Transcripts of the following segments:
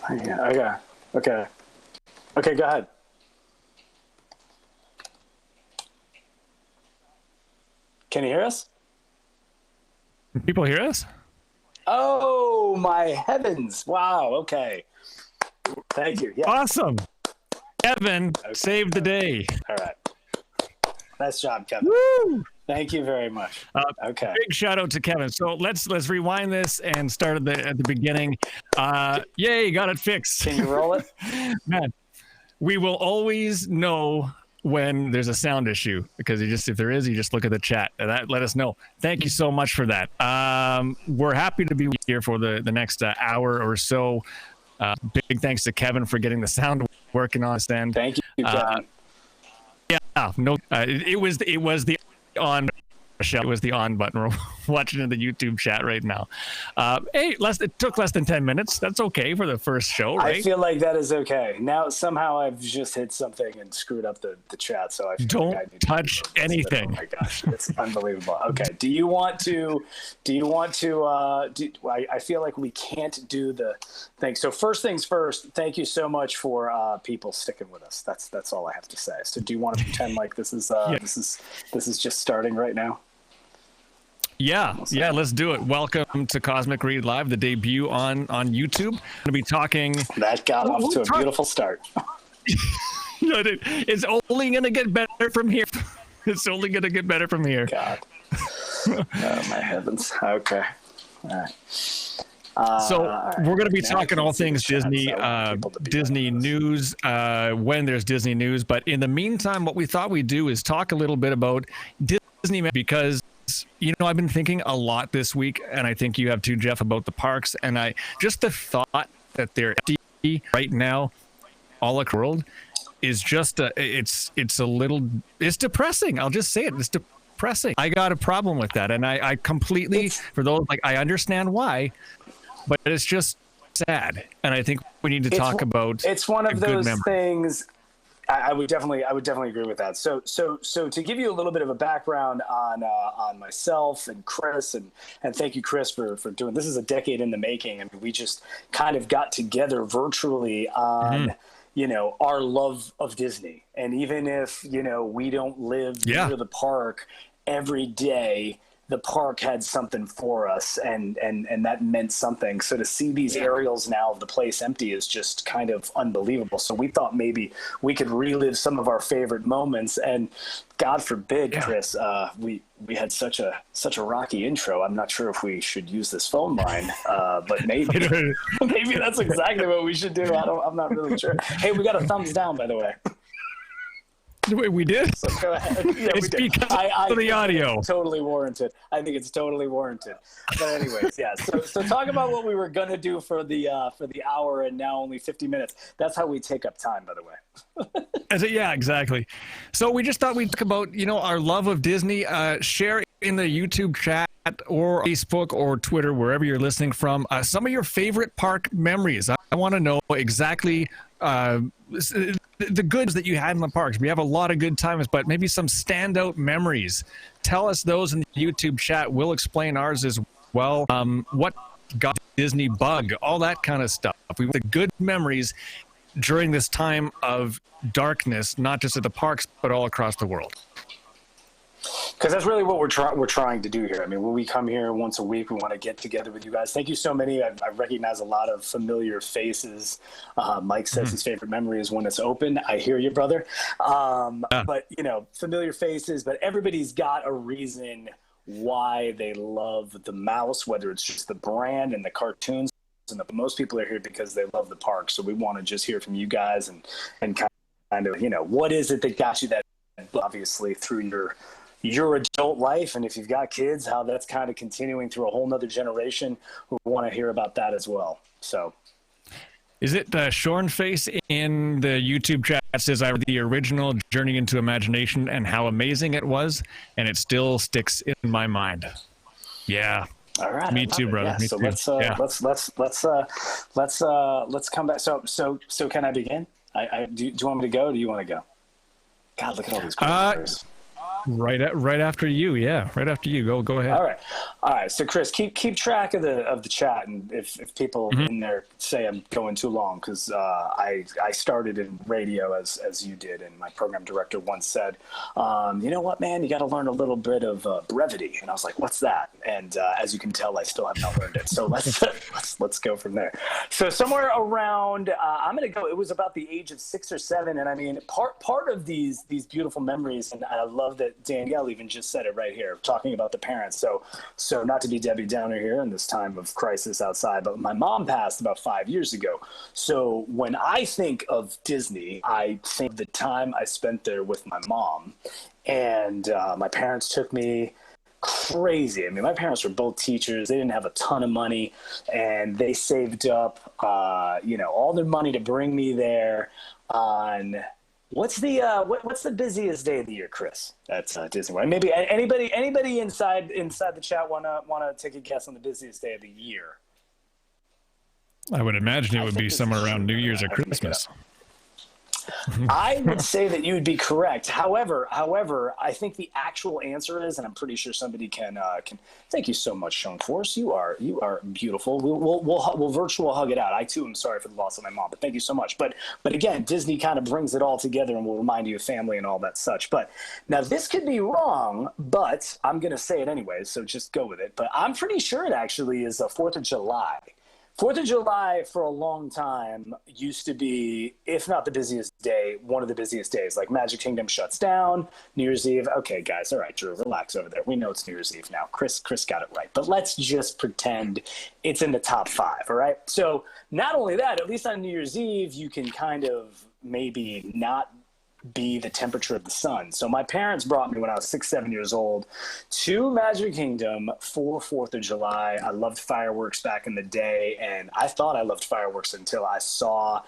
Yeah, okay, go ahead. Can you hear us? Can people hear us? Oh, my heavens. Wow, okay. Thank you. Yeah. Awesome. Kevin saved the day. All right. Nice job, Kevin. Woo! Thank you very much. Okay. Big shout out to Kevin. So let's rewind this and start at the beginning. Yay, got it fixed. Can you roll it? Man, we will always know when there's a sound issue, because if there is, you just look at the chat and let us know. Thank you so much for that. We're happy to be here for the next hour or so. Big thanks to Kevin for getting the sound working on his end. Thank you, Kevin. It was the on show. It was the on button. We're watching in the YouTube chat right now. It took less than 10 minutes. That's okay for the first show, right? I feel like that is okay. Now somehow I've just hit something and screwed up the chat, so I feel don't like I need touch to anything. Oh my gosh, it's unbelievable. Okay, I feel like we can't do the thing. So first things first, thank you so much for people sticking with us. That's all I have to say. So do you want to pretend like this is this is just starting right now? Yeah, let's do it. Welcome to Cosmic Reid Live, the debut on YouTube. I'm going to be talking... That got off to a beautiful start. It's only going to get better from here. It's only going to get better from here. God. Oh, my heavens. Okay. All right. So we're going to be talking all things Disney, Disney news, when there's Disney news. But in the meantime, what we thought we'd do is talk a little bit about Disney, because... I've been thinking a lot this week, and I think you have too, Jeff, about the parks. And just the thought that they're empty right now, all across the world, is just it's depressing. I'll just say it. It's depressing. I got a problem with that, and I completely, for those I understand why, but it's just sad. And I think we need to talk about. It's one of those things. I would definitely agree with that. So to give you a little bit of a background on myself and Chris, and thank you, Chris, for doing this. Is a decade in the making. I mean, we just kind of got together virtually on our love of Disney, and even if we don't live near the park every day, the park had something for us, and that meant something. So to see these aerials now of the place empty is just kind of unbelievable. So we thought maybe we could relive some of our favorite moments, and God forbid, Chris, we had such a rocky intro. I'm not sure if we should use this phone line, but maybe that's exactly what we should do. I'm not really sure. Hey, we got a thumbs down, by the way. We did? So go ahead. Yeah, it's because of the audio. Totally warranted. I think it's totally warranted. But anyways, yeah. So talk about what we were going to do for the hour and now only 50 minutes. That's how we take up time, by the way. Yeah, exactly. So we just thought we'd talk about, our love of Disney. Share in the YouTube chat or Facebook or Twitter, wherever you're listening from, some of your favorite park memories. I want to know exactly the goods that you had in the parks. We have a lot of good times, but maybe some standout memories. Tell us those in the YouTube chat. We'll explain ours as well. What got Disney bug, all that kind of stuff. We want the good memories during this time of darkness, not just at the parks, but all across the world. Because that's really what we're trying to do here. I mean, when we come here once a week, we want to get together with you guys. Thank you so many. I recognize a lot of familiar faces. Mike says his favorite memory is when it's open. I hear you, brother. But, familiar faces. But everybody's got a reason why they love the mouse, whether it's just the brand and the cartoons. And most people are here because they love the park. So we want to just hear from you guys and kind of, what is it that got you that, obviously, through your adult life, and if you've got kids, how that's kind of continuing through a whole nother generation. We want to hear about that as well. So is it Shornface in the YouTube chat says I read the original Journey into Imagination and how amazing it was, and it still sticks in my mind. Yeah. All right. Me too, brother. Yeah, Me so too. let's come back. So can I begin? Do you want me to go? Or do you want to go? God, look at all these pictures. Right after you. Yeah, right after you. Go ahead. All right. So Chris, keep track of the chat, and if people in there say I'm going too long, because I started in radio as you did, and my program director once said, you know what, man, you got to learn a little bit of brevity, and I was like, what's that? And as you can tell, I still have not learned it. So let's go from there. So somewhere around, I'm going to go. It was about the age of 6 or 7, and I mean, part of these beautiful memories, and I love that Danielle even just said it right here, talking about the parents. So not to be Debbie Downer here in this time of crisis outside, but my mom passed about 5 years ago. So when I think of Disney, I think the time I spent there with my mom, and my parents took me crazy. I mean, my parents were both teachers. They didn't have a ton of money, and they saved up, all their money to bring me there on what's the busiest day of the year, Chris? That's Disney World. Maybe anybody inside the chat wanna take a guess on the busiest day of the year? I would imagine it would be somewhere around New Year's or Christmas. I would say that you would be correct. However, I think the actual answer is, and I'm pretty sure somebody can. Thank you so much, Sean Force. You are beautiful. We'll virtual hug it out. I too am sorry for the loss of my mom, but thank you so much. But again, Disney kind of brings it all together and will remind you of family and all that such. But now this could be wrong, but I'm gonna say it anyway. So just go with it. But I'm pretty sure it actually is the 4th of July. 4th of July for a long time used to be, if not the busiest day, one of the busiest days. Like Magic Kingdom shuts down, New Year's Eve. Okay, guys, all right, Drew, relax over there. We know it's New Year's Eve now. Chris got it right. But let's just pretend it's in the top 5, all right? So not only that, at least on New Year's Eve, you can kind of maybe not be the temperature of the sun. So my parents brought me when I was 6, 7 years old to Magic Kingdom for 4th of July. I loved fireworks back in the day, and I thought I loved fireworks until I saw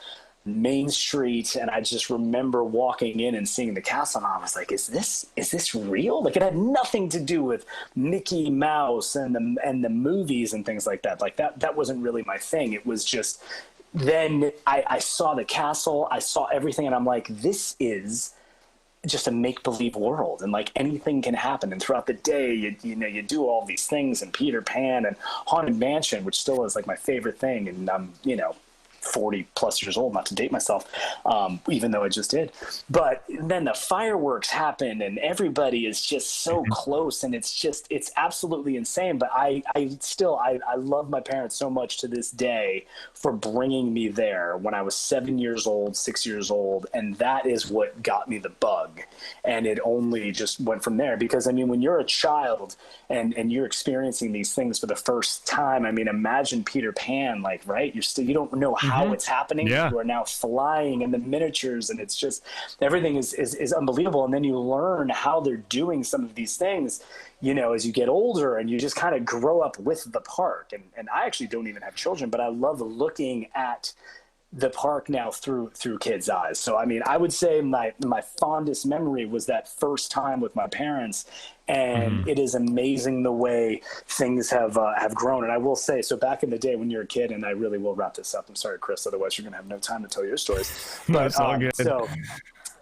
Main Street, and I just remember walking in and seeing the castle, and I was like, is this real? Like, it had nothing to do with Mickey Mouse and the movies and things like that. Like that wasn't really my thing. It was just, then I saw the castle, I saw everything, and I'm like, this is just a make-believe world, and like anything can happen. And throughout the day, you do all these things, and Peter Pan and Haunted Mansion, which still is like my favorite thing, and I'm 40 plus years old, not to date myself, even though I just did. But then the fireworks happen and everybody is just so close, and it's absolutely insane. But I love my parents so much to this day for bringing me there when I was 7 years old, 6 years old. And that is what got me the bug. And it only just went from there, because I mean, when you're a child and you're experiencing these things for the first time, I mean, imagine Peter Pan, like, right? You don't know how it's happening. Yeah. You are now flying in the miniatures, and it's just, everything is unbelievable. And then you learn how they're doing some of these things, as you get older, and you just kind of grow up with the park. And I actually don't even have children, but I love looking at the park now through kids' eyes. So I mean, I would say my fondest memory was that first time with my parents, and it is amazing the way things have grown. And I will say, so back in the day when you're a kid, and I really will wrap this up. I'm sorry, Chris, otherwise you're gonna have no time to tell your stories. But so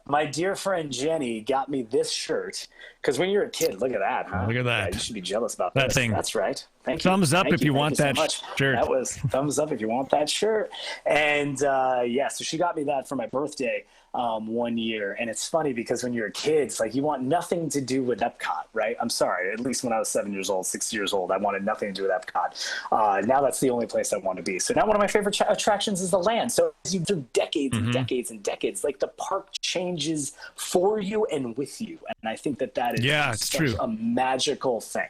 my dear friend Jenny got me this shirt, because when you're a kid, look at that, huh? Look at that. Yeah, you should be jealous about that this. Thing. That's right. Thank you. Thumbs up if you want that shirt. That was thumbs up if you want that shirt. And so she got me that for my birthday one year. And it's funny because when you're a kid, it's like you want nothing to do with Epcot, right? I'm sorry. At least when I was 7 years old, 6 years old, I wanted nothing to do with Epcot. Now that's the only place I want to be. So now one of my favorite attractions is the land. So as you do decades and decades and decades, like the park changes for you and with you. And I think that is it's true. A magical thing.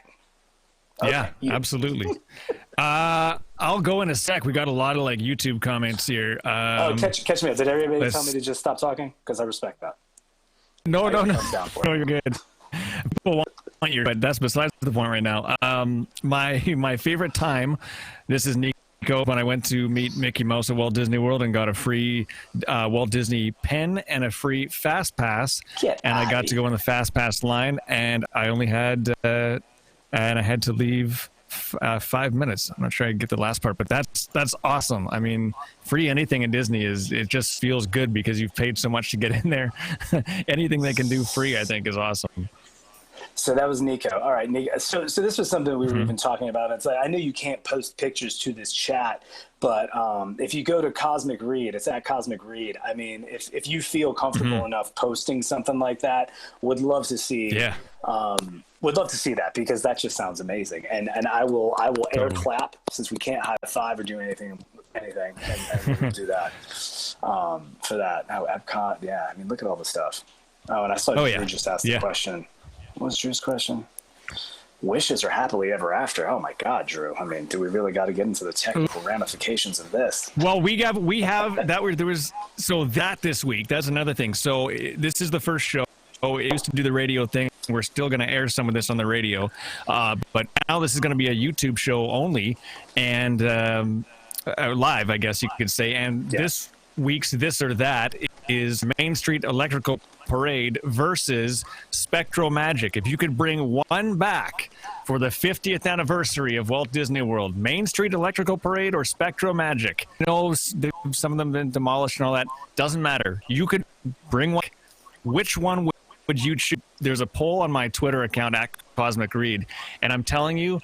Okay, yeah, absolutely. I'll go in a sec. We got a lot of like YouTube comments here. Catch me up. Did everybody tell me to just stop talking? Because I respect that. No, you're good. People want you, but that's besides the point right now. My favorite time, this is Nico, when I went to meet Mickey Mouse at Walt Disney World and got a free Walt Disney pen and a free Fast Pass. I got to go in the Fast Pass line, and I only had and I had to leave 5 minutes. I'm not sure I get the last part, but that's awesome. I mean, free anything at Disney it just feels good because you've paid so much to get in there. Anything they can do free, I think, is awesome. So that was Nico. All right, Nico. So this was something we were even talking about. It's like, I know you can't post pictures to this chat, but if you go to Cosmic Reid, it's at Cosmic Reid. I mean, if you feel comfortable enough posting something like that, would love to see. Yeah. Would love to see that, because that just sounds amazing. And I will air clap, since we can't high five or do anything, and we'll do that for that. Oh, Epcot. Yeah. I mean, look at all the stuff. Oh, and I saw Drew just asked the question. What was Drew's question? Wishes are happily ever after. Oh my God, Drew. I mean, do we really got to get into the technical ramifications of this? Well, we have that. There was this week. That's another thing. So this is the first show. It used to do the radio thing. We're still going to air some of this on the radio, but now this is going to be a YouTube show only, and live, I guess you could say. And this week's This or That is Main Street Electrical Parade versus Spectro Magic. If you could bring one back for the 50th anniversary of Walt Disney World, Main Street Electrical Parade or Spectro Magic? No, some of them been demolished and all that. Doesn't matter. You could bring one. Which one would you choose? There's a poll on my Twitter account at Cosmic Reid, and I'm telling you,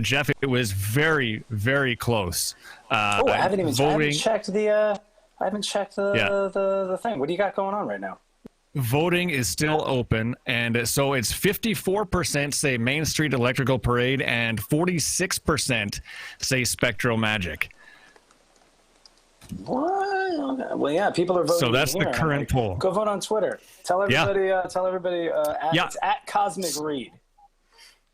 Jeff, it was very, very close. I haven't checked the thing. What do you got going on right now? Voting is still open, and so it's 54% say Main Street Electrical Parade and 46% say Spectro Magic. What? Well, yeah, people are voting. So that's the current poll. Go vote on Twitter. Tell everybody. It's at Cosmic Reid.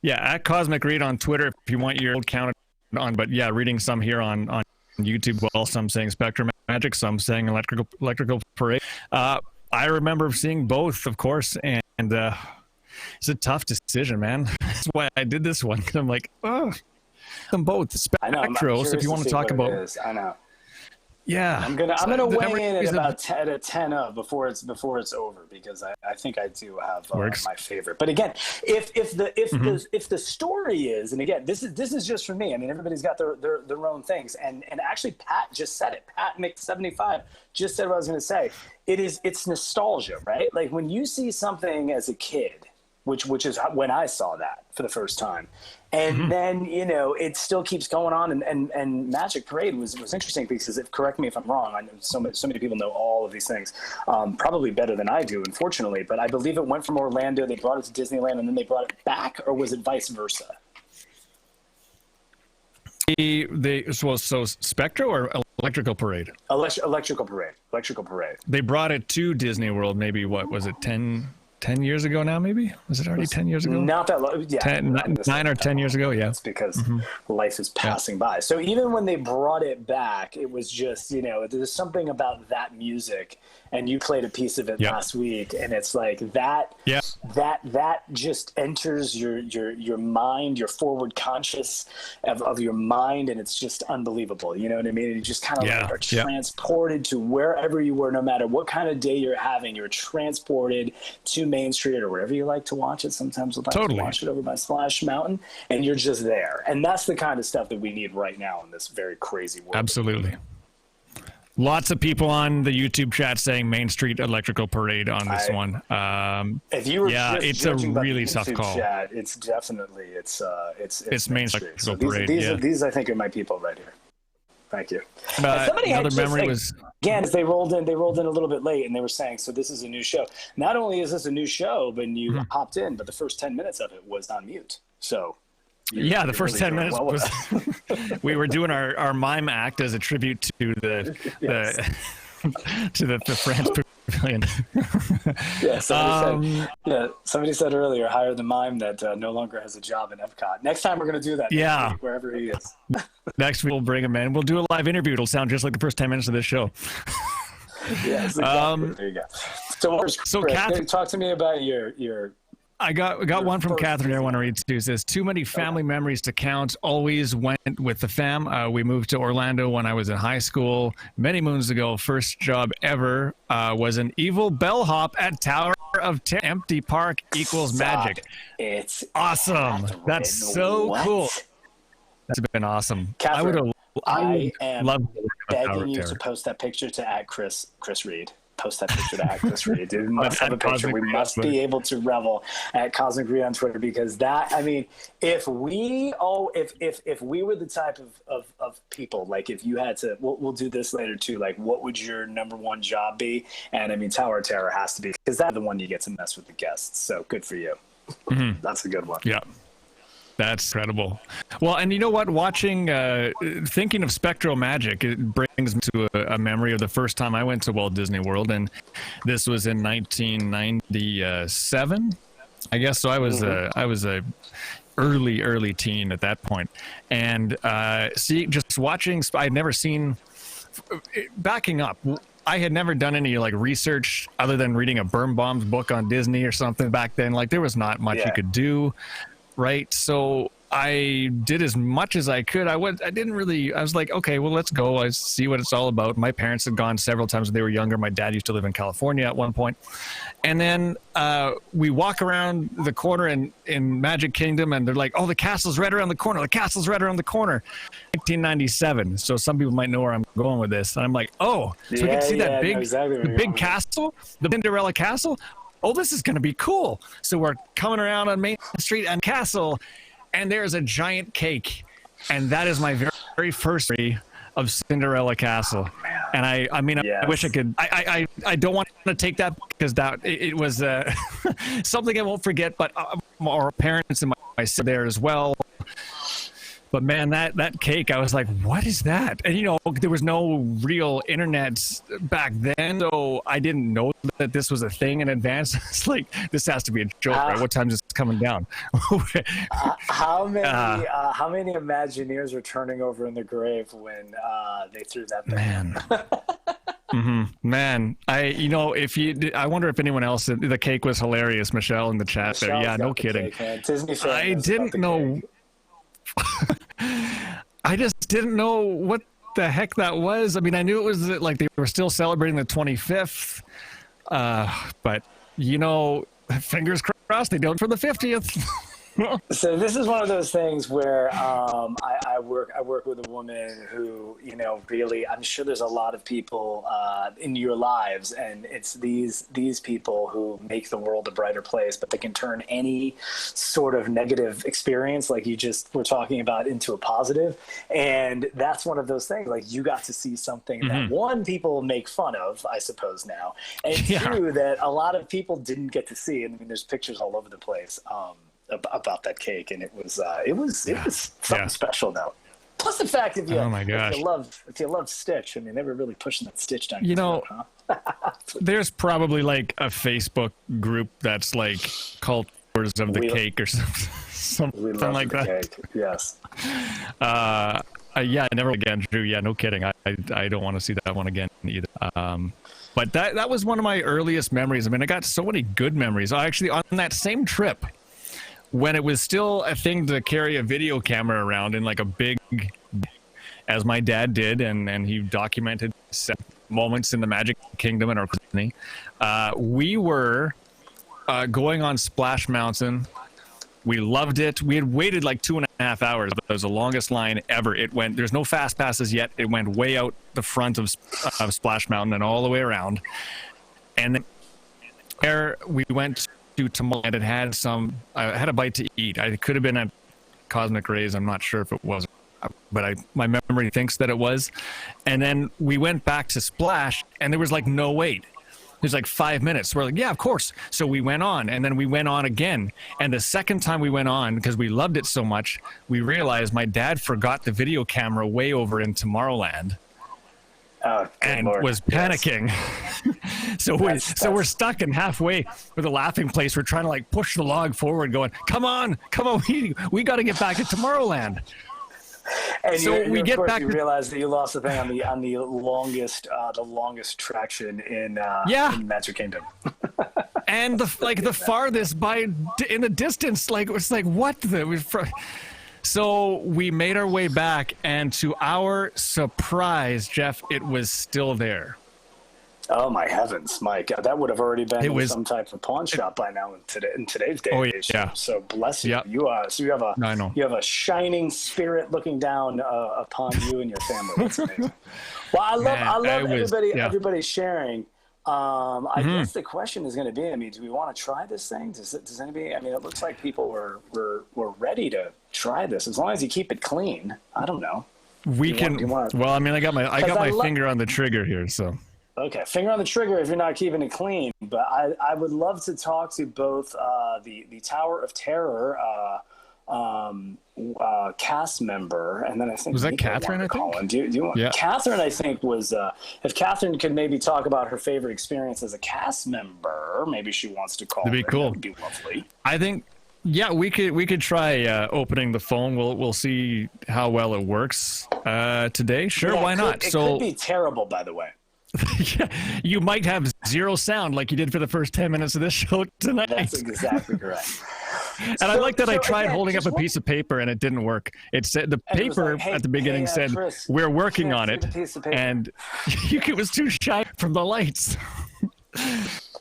Yeah, at Cosmic Reid on Twitter if you want your old count on. But yeah, reading some here on YouTube. Well, some saying Spectrum Magic, some saying Electrical Parade. I remember seeing both, of course, and it's a tough decision, man. That's why I did this one. I'm like, them both. Spectro. So if you want to talk about, I know. Yeah, I'm gonna weigh in at about 10 of before it's over, because I think I do have my favorite. But again, if the story is, and again, this is just for me. I mean, everybody's got their own things, and actually Pat just said it. Pat Mick75 just said what I was gonna say. It's nostalgia, right? Like when you see something as a kid, which is when I saw that for the first time. And then, it still keeps going on. And Magic Parade was interesting because, correct me if I'm wrong, I know so many people know all of these things, probably better than I do, unfortunately. But I believe it went from Orlando, they brought it to Disneyland, and then they brought it back, or was it vice versa? So Spectro or Electrical Parade? Electrical Parade. They brought it to Disney World maybe, what was it, 10 years ago now, maybe? Was it already 10 years ago? Not that long. Yeah. 9 or 10 years ago, yeah. It's because life is passing by. So even when they brought it back, it was just, there's something about that music, and you played a piece of it last week, and it's like that just enters your mind, your forward conscious of your mind, and it's just unbelievable. You know what I mean? And you just kind of are transported to wherever you were, no matter what kind of day you're having, you're transported to Main Street or wherever you like to watch it. Sometimes we'll like to watch it over by Splash Mountain, and you're just there. And that's the kind of stuff that we need right now in this very crazy world. Absolutely. Lots of people on the YouTube chat saying Main Street Electrical Parade on this one. If you were it's a really tough call. Chat, it's definitely it's Main Street Electrical Parade. These I think are my people right here. Thank you. Another memory was again, as they rolled in a little bit late, and they were saying, so this is a new show. Not only is this a new show, but you hopped in, but the first 10 minutes of it was on mute. So the first 10 minutes was we were doing our mime act as a tribute to the France Pavilion. Somebody said earlier, hire the mime that no longer has a job in Epcot. Next time we're going to do that. Yeah, week, wherever he is. Next week we'll bring him in. We'll do a live interview. It'll sound just like the first 10 minutes of this show. Yes, exactly. There you go. So Catherine, talk to me about your I got one from Catherine I want to read too. It says, too many family memories to count. Always went with the fam. We moved to Orlando when I was in high school many moons ago. First job ever was an evil bellhop at Tower of Terror. Empty park equals magic. It's awesome. Catherine. That's so cool. That's been awesome. Catherine, I am begging you to post that picture to @Chris Reid. post that picture to Actress Reid. Dude, we must have a picture. We must be able to revel at Cosmic Reid on Twitter, because that, I mean, if we were the type of people, like if you had to, we'll do this later too, like what would your number one job be? And I mean, Tower of Terror has to be, because that's the one you get to mess with the guests. So good for you. Mm-hmm. That's a good one. Yeah. That's incredible. Well, and you know what? Watching, thinking of Spectral Magic, it brings me to a memory of the first time I went to Walt Disney World, and this was in 1997, I guess. So I was a early teen at that point, and just watching. I'd never seen. Backing up, I had never done any like research other than reading a Birnbaum's book on Disney or something back then. Like there was not much you could do. Right. So I did as much as I could. I was like, okay, well, let's go. I see what it's all about. My parents had gone several times when they were younger. My dad used to live in California at one point. And then we walk around the corner in Magic Kingdom, and they're like, oh, the castle's right around the corner. The castle's right around the corner. 1997. So some people might know where I'm going with this. And I'm like, oh, so we can see that big castle, the Cinderella castle. Oh, this is going to be cool. So we're coming around on Main Street and Castle, and there's a giant cake. And that is my very first memory of Cinderella Castle. And I wish I could, I don't want to take that, because it was something I won't forget, but our parents and my sister there as well. But man, that cake, I was like, what is that? And, you know, there was no real internet back then, so I didn't know that this was a thing in advance. It's like, this has to be a joke, right? What time is this coming down? How many Imagineers are turning over in the grave when they threw that thing? Man. Mm-hmm. Man, I wonder if anyone else, the cake was hilarious, Michelle in the chat there. Yeah, no kidding. Cake, Disney fan I didn't know. I just didn't know what the heck that was. I mean, I knew it was like they were still celebrating the 25th, but you know, fingers crossed they don't for the 50th. So this is one of those things where I work with a woman who, you know, really, I'm sure there's a lot of people in your lives, and it's these people who make the world a brighter place, but they can turn any sort of negative experience, like you just were talking about, into a positive. And that's one of those things, like you got to see something that one, people make fun of, I suppose now, and two, that a lot of people didn't get to see. And I mean, there's pictures all over the place about that cake, and it was something special though. Plus the fact, if you love Stitch, I mean, they were really pushing that Stitch down. You know, there's probably like a Facebook group that's like cultures of the cake or something like that. Cake. Yes. Yeah, never again, Drew. Yeah, no kidding. I don't want to see that one again either. But that was one of my earliest memories. I mean, I got so many good memories. Actually, on that same trip, when it was still a thing to carry a video camera around in like a big, as my dad did, and he documented moments in the Magic Kingdom and our Disney. We were going on Splash Mountain. We loved it. We had waited like 2.5 hours, but it was the longest line ever. There's no fast passes yet. It went way out the front of Splash Mountain and all the way around. And then there we went to Tomorrowland and had a bite to eat. I could have been at Cosmic Rays. I'm not sure if it was, but my memory thinks that it was. And then we went back to Splash, and there was like no wait. There's like 5 minutes. We're like, yeah, of course. So we went on, and then we went on again. And the second time we went on, because we loved it so much, we realized my dad forgot the video camera way over in Tomorrowland. And was panicking. Yes. So we're stuck in halfway with a laughing place. We're trying to like push the log forward, going, come on, we got to get back at Tomorrowland. And so we get back. You realize that you lost the thing on the longest traction in Magic Kingdom. And the farthest in the distance, like it's like what So we made our way back, and to our surprise, Jeff, it was still there. Oh my heavens, Mike! That would have already been in some type of pawn shop by now in today's day. Oh yeah. So bless you. Yep. You have a shining spirit looking down upon you and your family. That's amazing. Well, I love everybody sharing I guess the question is going to be, I mean, do we want to try this thing? Does anybody, I mean, it looks like people were ready to try this as long as you keep it clean. I don't know. We can, well, I mean, I got my finger on the trigger here, so. Okay, finger on the trigger if you're not keeping it clean. But I would love to talk to both the Tower of Terror cast member, and then I think was that Catherine? I think. Do you want? Yeah. Catherine, I think was. If Catherine could maybe talk about her favorite experience as a cast member, maybe she wants to call. That'd be cool. That'd be lovely. I think. Yeah, we could try opening the phone. We'll see how well it works today. Sure, yeah, why not? It could be terrible, by the way. Yeah, you might have zero sound like you did for the first 10 minutes of this show tonight. That's exactly correct. And I like that I tried holding up a piece of paper and it didn't work. It said the paper at the beginning said, Chris, we're working on it. And it was too shy from the lights.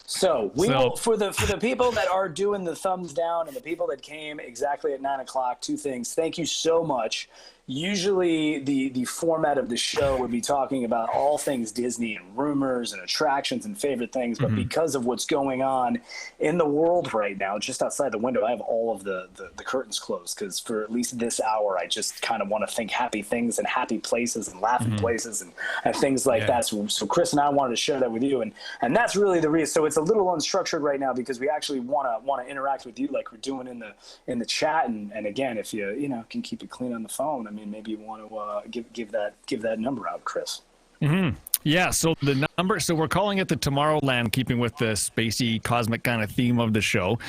So we will, for the people that are doing the thumbs down and the people that came exactly at 9 o'clock, two things. Thank you so much. Usually the format of the show would be talking about all things Disney and rumors and attractions and favorite things. But because of what's going on in the world right now, just outside the window, I have all of the curtains closed because for at least this hour, I just kind of want to think happy things and happy places and laughing places and things like that. So Chris and I wanted to share that with you. And that's really the reason. So it's a little unstructured right now because we actually want to interact with you like we're doing in the chat. And again, if you can keep it clean on the phone, I mean, maybe you want to give that number out, Chris. Yeah, so the number, so we're calling it the Tomorrowland, keeping with the spacey cosmic kind of theme of the show.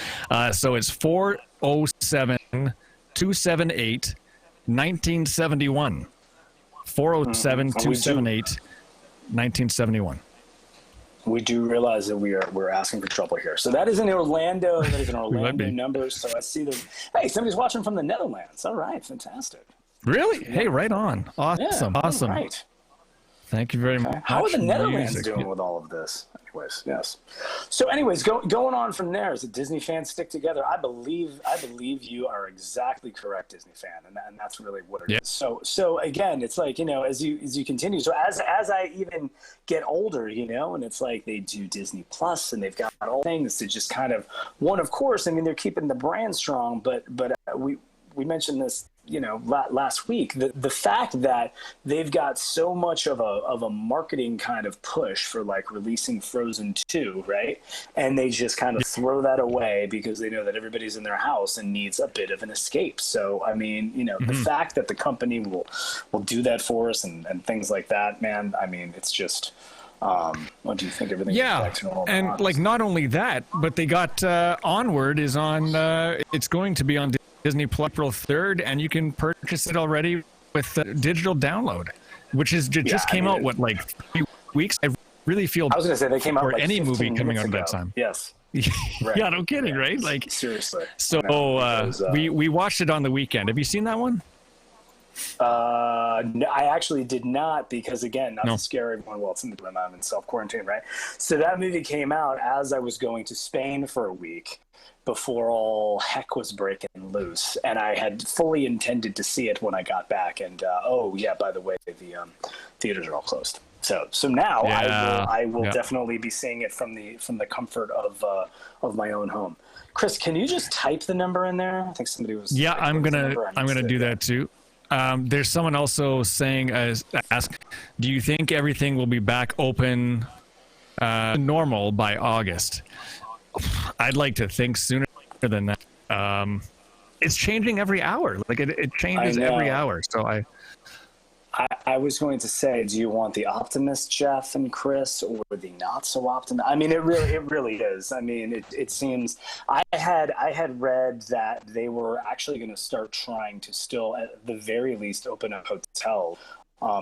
So it's 407-278-1971. 407-278-1971. We do realize that we're asking for trouble here. So that is in Orlando. That is an Orlando number. So I see that. Hey, somebody's watching from the Netherlands. All right, fantastic. Really? Hey, right on. Awesome. Yeah, awesome. Right. Thank you very much. How are the Netherlands doing with all of this? Anyways, yes. So anyways, going on from there, as a Disney fan stick together, I believe you are exactly correct, Disney fan, and that's really what it is. So again, it's like, as you continue, so as I even get older, and it's like they do Disney Plus and they've got all things to just kind of, of course, I mean, they're keeping the brand strong, but we mentioned this last week, the fact that they've got so much of a marketing kind of push for like releasing Frozen 2, right? And they just kind of throw that away because they know that everybody's in their house and needs a bit of an escape. So, I mean, the fact that the company will do that for us and things like that, man, I mean, it's just, what do you think? Everything back to normal? And like, not only that, but they got Onward is on, it's going to be on Disney Plus April 3rd, and you can purchase it already with digital download, which is just came out, like 3 weeks? I really feel I was going to say they came out for like any movie coming out ago. at that time. Yes. Right. Yeah, no kidding, right? Like, seriously. So we watched it on the weekend. Have you seen that one? No, I actually did not because, again, not to scare everyone. Well, it's in I'm in self-quarantine, right? So that movie came out as I was going to Spain for a week before all heck was breaking loose, and I had fully intended to see it when I got back. And by the way, the theaters are all closed. So now I will definitely be seeing it from the comfort of my own home. Chris, can you just type the number in there? I think somebody was. Yeah, I'm gonna do that too. There's someone also saying, ask, do you think everything will be back open normal by August? I'd like to think sooner than that. It's changing every hour. Like it changes every hour. So I was going to say, do you want the optimist Jeff and Chris or the not so optimist? I mean, it really is. I mean, it seems I had read that they were actually going to start trying to still, at the very least, open a hotel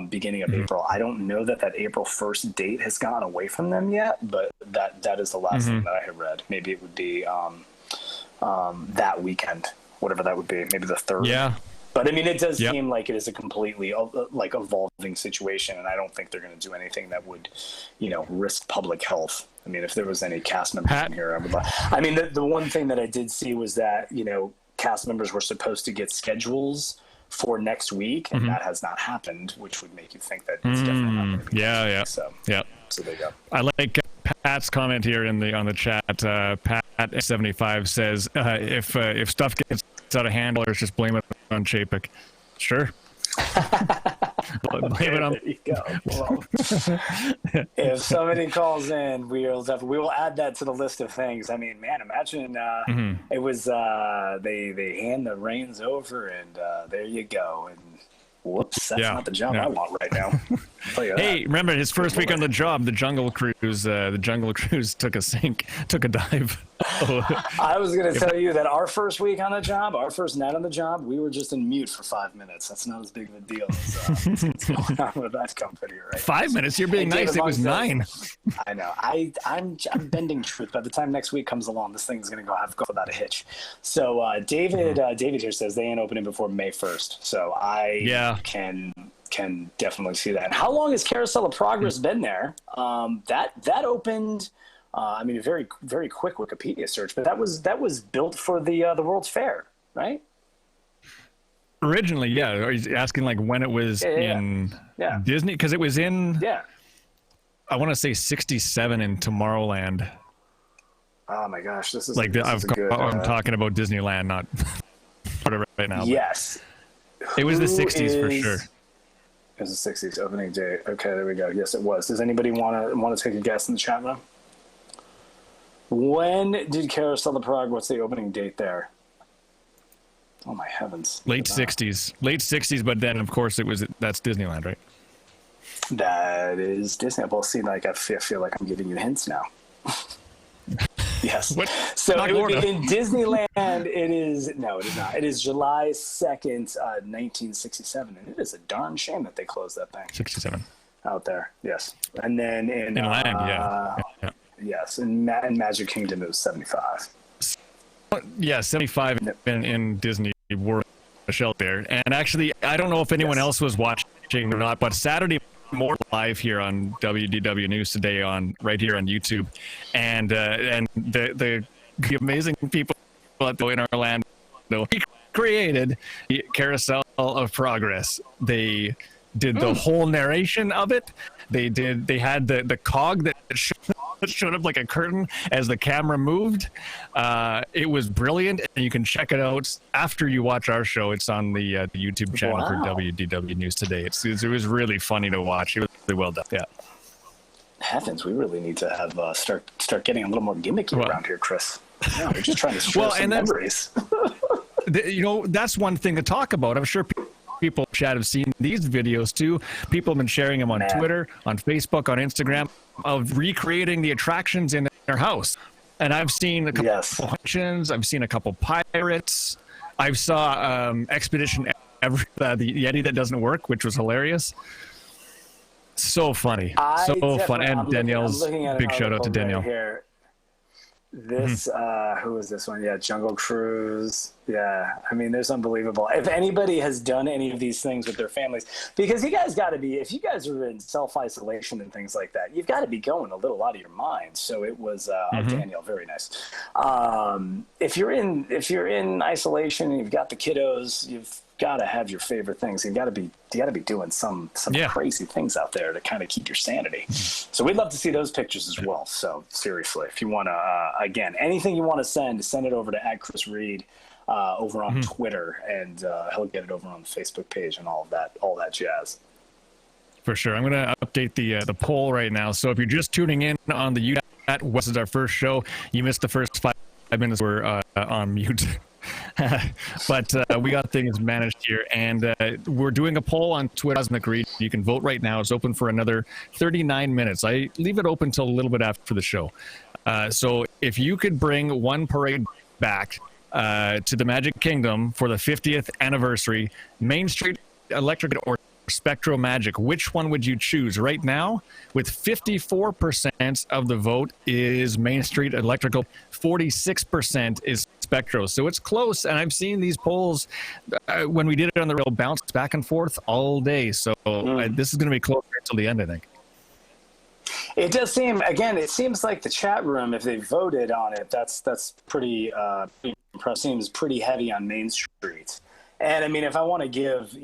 beginning of April. I don't know that April 1st date has gone away from them yet, but that is the last thing that I had read. Maybe it would be that weekend, whatever that would be, maybe the 3rd. Yeah. But I mean, it does seem like it is a completely like evolving situation, and I don't think they're going to do anything that would, risk public health. I mean, if there was any cast members in here, I mean, the one thing that I did see was that cast members were supposed to get schedules for next week, and that has not happened, which would make you think that it's definitely not going to be next week. So there you go. I like Pat's comment here on the chat. Pat 75 says if stuff gets out of hand, let's just blame it on Chapek. Sure. Blame it on. There you go. Well, if somebody calls in, we will add that to the list of things. I mean, man, imagine it was they hand the reins over, and there you go. And whoops, that's not the job I want right now. Hey, remember his first week on the job, the Jungle Cruise took a dive. I was going to tell you that our first week on the job, our first night on the job, we were just in mute for 5 minutes. That's not as big of a deal as what's going on with that company, right? 5 minutes? You're being nice. It was 9. I know. I'm bending truth. By the time next week comes along, this thing's going to go without a hitch. So David here says they ain't opening before May 1st. So I can definitely see that. And how long has Carousel of Progress been there? That opened. I mean, a very, very quick Wikipedia search, but that was built for the World's Fair, right? Originally, yeah. Are you asking like when it was in Disney? Because it was in, I want to say 67 in Tomorrowland. Oh my gosh, this is I'm talking about Disneyland, not right now. Yes, it was the 60s for sure. It was the 60s opening day. Okay, there we go. Yes, it was. Does anybody want to take a guess in the chat room? When did Carousel of Progress? What's the opening date there? Oh my heavens! Late 60s. But then, of course, that's Disneyland, right? That is Disney. Well, see, like I feel like I'm giving you hints now. Yes. What? So it would be in Disneyland. It is not. It is July 2nd, 1967, and it is a darn shame that they closed that thing. 67. Out there, yes. And then in Land, yes, in Magic Kingdom it was 75. Yeah, 75 in Disney World shelter there. And actually, I don't know if anyone else was watching or not, but Saturday morning live here on WDW News today right here on YouTube, and the amazing people in our land created Carousel of Progress. They did the whole narration of it. They had the cog that showed up like a curtain as the camera moved. It was brilliant, and you can check it out after you watch our show. It's on the YouTube channel for WDW News Today. It was really funny to watch. It was really well done. Yeah. Heavens, we really need to have start getting a little more gimmicky around here, Chris. No, we're just trying to share some memories. That's one thing to talk about. I'm sure people in chat have seen these videos too. People have been sharing them on Twitter, on Facebook, on Instagram, of recreating the attractions in their house. And I've seen a couple functions. I've seen a couple pirates. I saw Expedition the Yeti that doesn't work, which was hilarious. So funny. So fun. And Danielle's big shout out to Danielle. Right this who is this one? Yeah, Jungle Cruise. Yeah, I mean, there's unbelievable. If anybody has done any of these things with their families, because you guys got to be, if you guys are in self-isolation and things like that, you've got to be going a little out of your mind. So it was Danielle, very nice. If you're in isolation and you've got the kiddos, you've got to have your favorite things. You got to be doing some crazy things out there to kind of keep your sanity. So we'd love to see those pictures as well. So seriously, if you want to, again, anything you want to send it over to @ChrisReid over on Twitter, and he'll get it over on the Facebook page and all that jazz. For sure. I'm going to update the poll right now. So if you're just tuning in on the YouTube, this is our first show. You missed the first 5 minutes. We're on mute. But we got things managed here, and we're doing a poll on Twitter. Reid, you can vote right now. It's open for another 39 minutes. I leave it open till a little bit after the show. So if you could bring one parade back to the Magic Kingdom for the 50th anniversary, Main Street Electric or Spectro Magic, which one would you choose right now? With 54% of the vote is Main Street Electrical, 46% is Spectro. So it's close, and I've seen these polls when we did it on the rail bounce back and forth all day. So this is going to be closer until the end, I think. It does seem, again, it seems like the chat room, if they voted on it, that's pretty impressive. Seems pretty heavy on Main Street. And I mean, if I want to give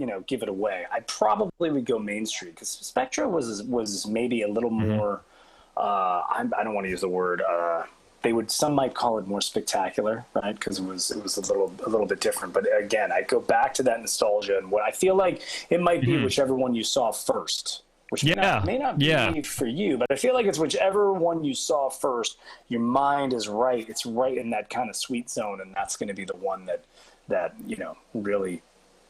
it away, I probably would go Main Street, because Spectra was maybe a little more I don't want to use the word. Some might call it more spectacular, right? Because it was a little bit different. But again, I go back to that nostalgia and what I feel like it might be whichever one you saw first, which may not be for you, but I feel like it's whichever one you saw first. Your mind is right; it's right in that kind of sweet zone, and that's going to be the one that really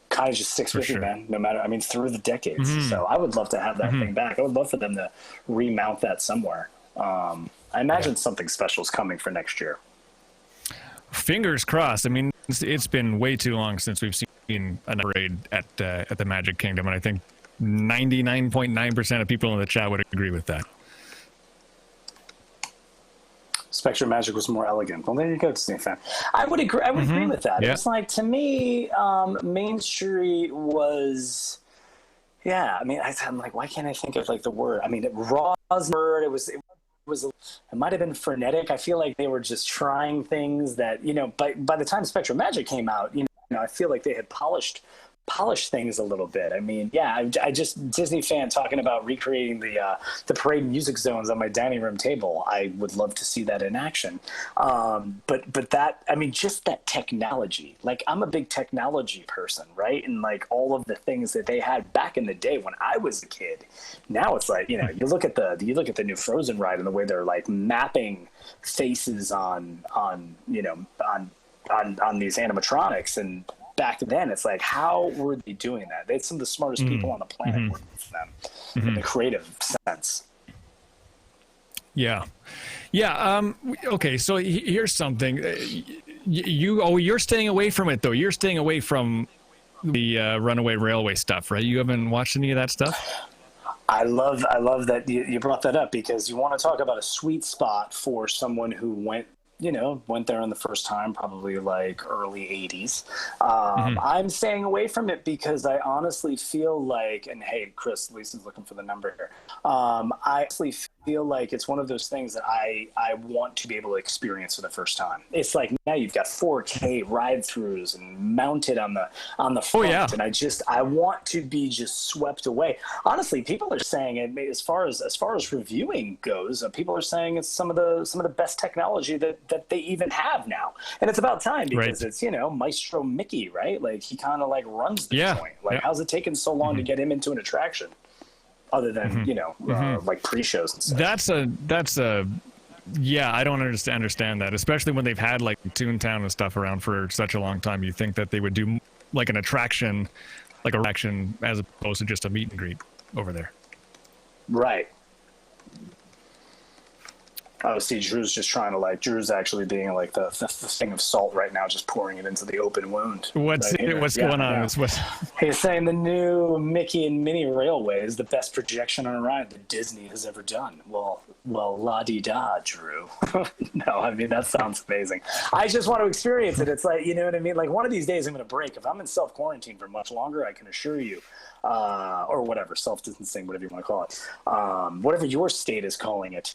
kind of just sticks with you, man. No matter, through the decades. So I would love to have that thing back. I would love for them to remount that somewhere. I imagine something special is coming for next year. Fingers crossed. It's been way too long since we've seen a parade at the Magic Kingdom, and I think 99.9% of people in the chat would agree with that. Spectrum Magic was more elegant. Well, there you go, Disney fan. I would agree. I would agree with that. Yeah. It's like, to me, Main Street was. Yeah, I'm like, why can't I think of like the word? Raw's word. It might have been frenetic. I feel like they were just trying things that, by the time Spectrum Magic came out, I feel like they had polished things a little bit. I just Disney fan talking about recreating the parade music zones on my dining room table. I would love to see that in action. But that, just that technology. Like, I'm a big technology person, right? And like all of the things that they had back in the day when I was a kid. Now it's like, you look at the new Frozen ride and the way they're like mapping faces on these animatronics, and back then it's like, how were they doing that? They had some of the smartest people on the planet working for them in the creative sense. Okay, so here's something. You're staying away from it though. You're staying away from the Runaway Railway stuff, right? You haven't watched any of that stuff? I love that you brought that up, because you want to talk about a sweet spot for someone who went there on the first time, probably like early 80s. I'm staying away from it because I honestly feel like, and hey, Chris, Lisa's looking for the number here. I honestly feel like it's one of those things that I want to be able to experience for the first time. It's like, now you've got 4K ride-throughs and mounted on the front, and I want to be just swept away. Honestly, people are saying it, as far as reviewing goes, people are saying it's some of the best technology that they even have now, and it's about time, because it's Maestro Mickey, right? Like, he kind of like runs the joint. Like, how's it taken so long to get him into an attraction? Other than like pre-shows and stuff. That's a I don't understand that, especially when they've had like Toontown and stuff around for such a long time. You think that they would do like an attraction, as opposed to just a meet and greet over there, right? Oh, see, Drew's actually being like the thing of salt right now, just pouring it into the open wound. What's going on? He's saying the new Mickey and Minnie Railway is the best projection on a ride that Disney has ever done. Well, la-di-da, Drew. No, that sounds amazing. I just want to experience it. It's like, you know what I mean? Like, one of these days I'm going to break. If I'm in self-quarantine for much longer, I can assure you, or whatever, self-distancing, whatever you want to call it, whatever your state is calling it.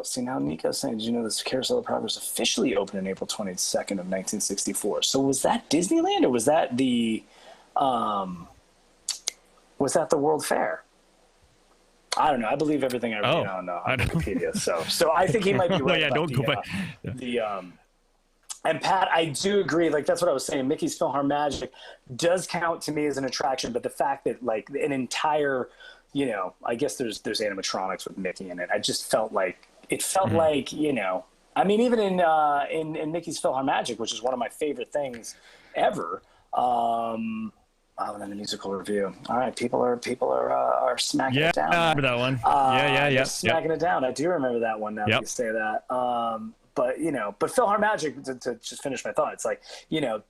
See, now Nico's saying, did you know this Carousel of Progress officially opened on April 22nd of 1964? So was that Disneyland, or was that the World Fair? I don't know. I believe everything I read on Wikipedia. So I think he might be right. And Pat, I do agree. Like, that's what I was saying. Mickey's PhilharMagic does count to me as an attraction, but the fact that like an entire, I guess there's animatronics with Mickey in it. I just felt like like, even in Mickey's PhilharMagic, which is one of my favorite things ever. And then the musical review. All right, people are smacking it down. Yeah, I remember that one. Smacking it down. I do remember that one. Now that you say that. But PhilharMagic, to just finish my thought, it's like,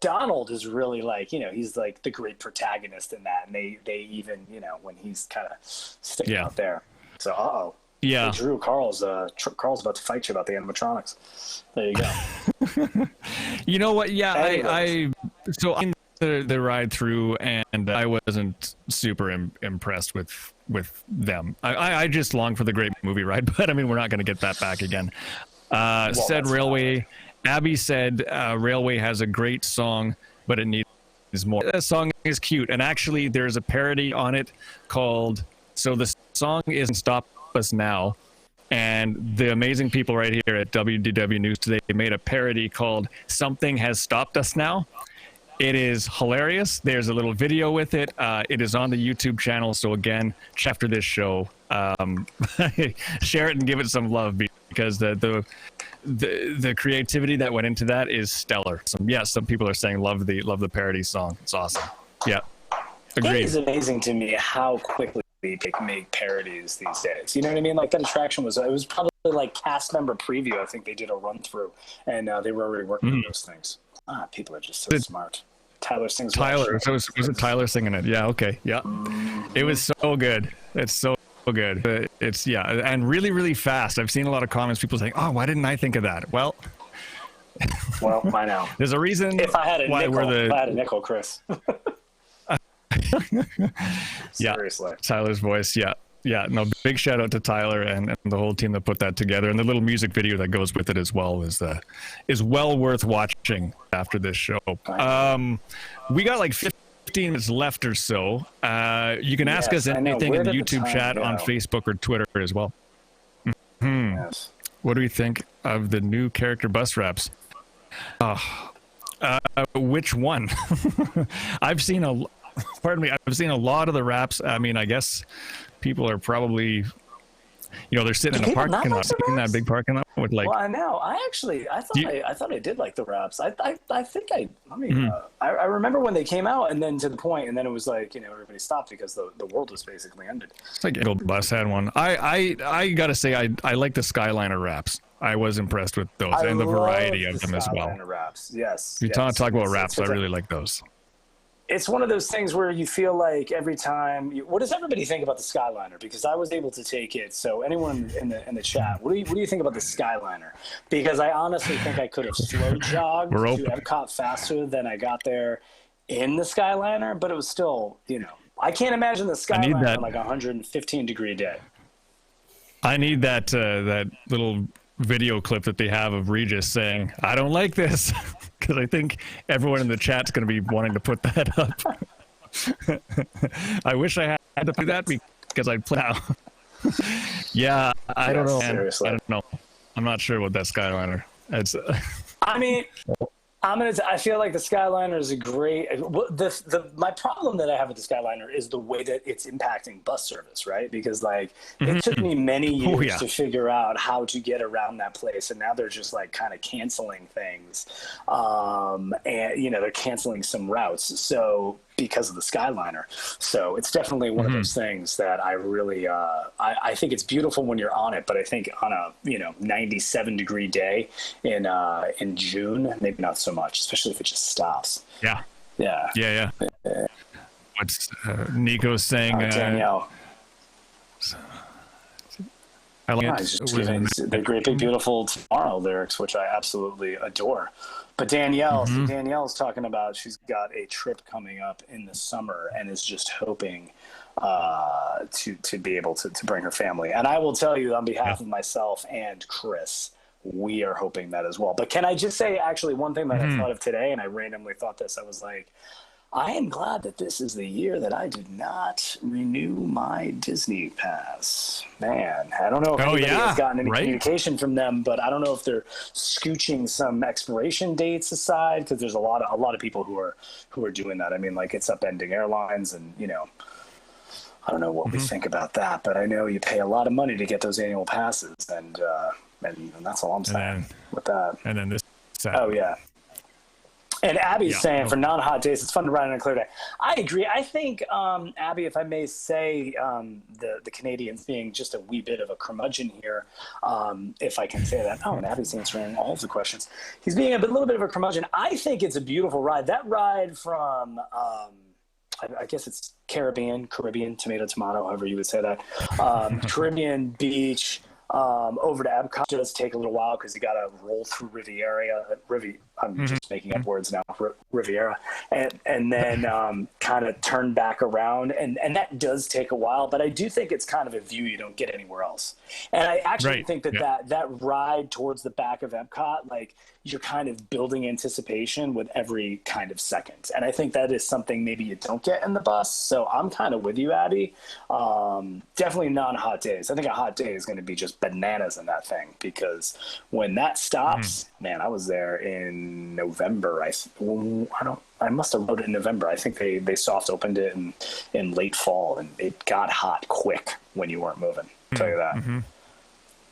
Donald is really like, he's like the great protagonist in that, and they even, when he's kind of sticking out there. So, hey, Drew, Carl's about to fight you about the animatronics. There you go. You know what? Yeah, so in the ride through, and I wasn't super impressed with them. I just long for the great movie ride, but we're not going to get that back again. Said Railway. Abby said Railway has a great song, but it needs more. That song is cute, and actually there's a parody on it called So the song isn't Stop Us Now. And the amazing people right here at WDW News Today made a parody called Something Has Stopped Us Now. It is hilarious. There's a little video with it. It is on the YouTube channel. So again, check after this show, share it and give it some love, because the creativity that went into that is stellar. Some people are saying love the parody song. It's awesome. Yeah, agreed. It is amazing to me how quickly they make parodies these days. You know what I mean? Like that attraction was probably like cast member preview. I think they did a run through, and they were already working on those things. People are just so smart. Tyler sings. Tyler, so was it Tyler singing it? Yeah. Okay. Yeah. It was so good. It's so good. It's and really, really fast. I've seen a lot of comments. People saying, "Oh, why didn't I think of that?" Well, I know. There's a reason. If I had a nickel, Chris. Seriously. Tyler's voice. Yeah. No, big shout out to Tyler and the whole team that put that together, and the little music video that goes with it as well is well worth watching after this show. We got like 15 minutes left or so. You can ask us anything in the YouTube chat, on Facebook or Twitter as well. Yes. What do we think of the new character bus raps? Which one? I've seen a lot of the raps. I mean, I guess people are probably, they're sitting in a parking lot, in that big parking lot with like. Well, I know. I thought I did like the raps. I remember when they came out, and then to the point, and then it was like, everybody stopped because the world was basically ended. It's like Eagle Bus had one. I gotta say, I like the Skyliner raps. I was impressed with those and the variety of them as well. Raps. Yes. If you talk about raps, I really like those. It's one of those things where you feel like every time. What does everybody think about the Skyliner? Because I was able to take it. So anyone in the chat, what do you think about the Skyliner? Because I honestly think I could have slow jogged to Epcot faster than I got there in the Skyliner, but it was still, I can't imagine the Skyliner on like 115-degree day. I need that little video clip that they have of Regis saying, "I don't like this," because I think everyone in the chat's going to be wanting to put that up. I wish I had to do that because I'd play out. I don't know. Seriously. I don't know. I'm not sure what that Skyliner. It's. I mean, I feel like the Skyliner is a great. My problem that I have with the Skyliner is the way that it's impacting bus service, right? Because it took me many years to figure out how to get around that place, and now they're just like kind of canceling things, and they're canceling some routes. So because of the Skyliner, so it's definitely one of those things that I really I think it's beautiful when you're on it, but I think on a 97-degree day in June, maybe not so much, especially if it just stops. Yeah. What's Nico's saying? Danielle. I like the Great Big Beautiful Tomorrow lyrics, which I absolutely adore. But Danielle's talking about she's got a trip coming up in the summer and is just hoping to be able to bring her family. And I will tell you, on behalf of myself and Chris, we are hoping that as well. But can I just say, actually, one thing that I thought of today, and I randomly thought this, I was like, I am glad that this is the year that I did not renew my Disney pass. Man, I don't know if anybody has gotten any communication from them, but I don't know if they're scooching some expiration dates aside, because there's a lot of people who are doing that. I mean, like, it's upending airlines, and I don't know what we think about that, but I know you pay a lot of money to get those annual passes, and that's all I'm saying with that. And then this. And Abby's saying, for non-hot days, it's fun to ride on a clear day. I agree. I think, Abby, if I may say, the Canadians being just a wee bit of a curmudgeon here, if I can say that. Oh, and Abby's answering all of the questions. He's being a little bit of a curmudgeon. I think it's a beautiful ride. That ride from, I guess it's Caribbean, tomato, however you would say that, Caribbean Beach, over to Epcot does take a little while because you got to roll through Riviera. I'm just making up words now, Riviera, and then kind of turn back around, and that does take a while, but I do think it's kind of a view you don't get anywhere else. And I actually think that ride towards the back of Epcot, like, you're kind of building anticipation with every kind of second. And I think that is something maybe you don't get in the bus. So I'm kind of with you, Abby. Definitely non-hot days. I think a hot day is going to be just bananas in that thing, because when that stops, man, I was there in November. I must have wrote it in November. I think they soft opened it in late fall, and it got hot quick when you weren't moving. I'll tell you that. Mm-hmm.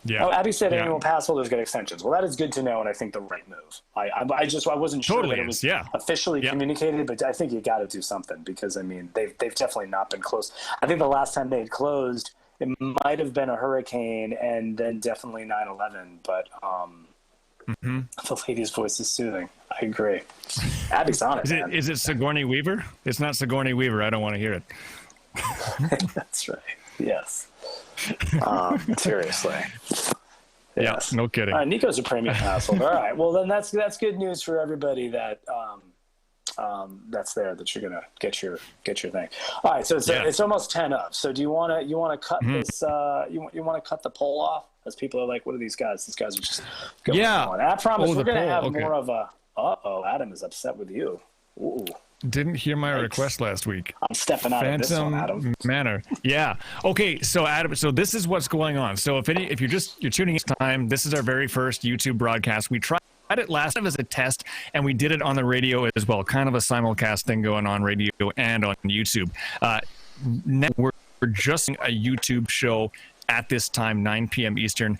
Yeah. Oh, Abby said annual pass holders get extensions. Well, that is good to know, and I think the right move. I wasn't sure that it was officially communicated, but I think you got to do something, because I mean they've definitely not been closed. I think the last time they had closed, it might have been a hurricane, and then definitely 9/11. But the lady's voice is soothing. I agree. Abby's on it. Is it Sigourney Weaver? It's not Sigourney Weaver. I don't want to hear it. That's right. Yes. Seriously. Yes. Yeah, no kidding. Nico's a premium household. All right. Well, then that's good news for everybody that that's there, that you're gonna get your thing. All right. So it's almost 10 up. So do you want to cut this? You want to cut the poll off, as people are like, what are these guys? These guys are just going on. I promise we're gonna have more of a. Adam is upset with you. Ooh. Didn't hear my request last week. I'm stepping out of this one, Adam. Manor. Yeah. Okay. So Adam, this is what's going on. So if you're tuning in this time, this is our very first YouTube broadcast. We tried it last time as a test, and we did it on the radio as well. Kind of a simulcast thing going on radio and on YouTube. Now we're just doing a YouTube show at this time, 9 p.m. Eastern,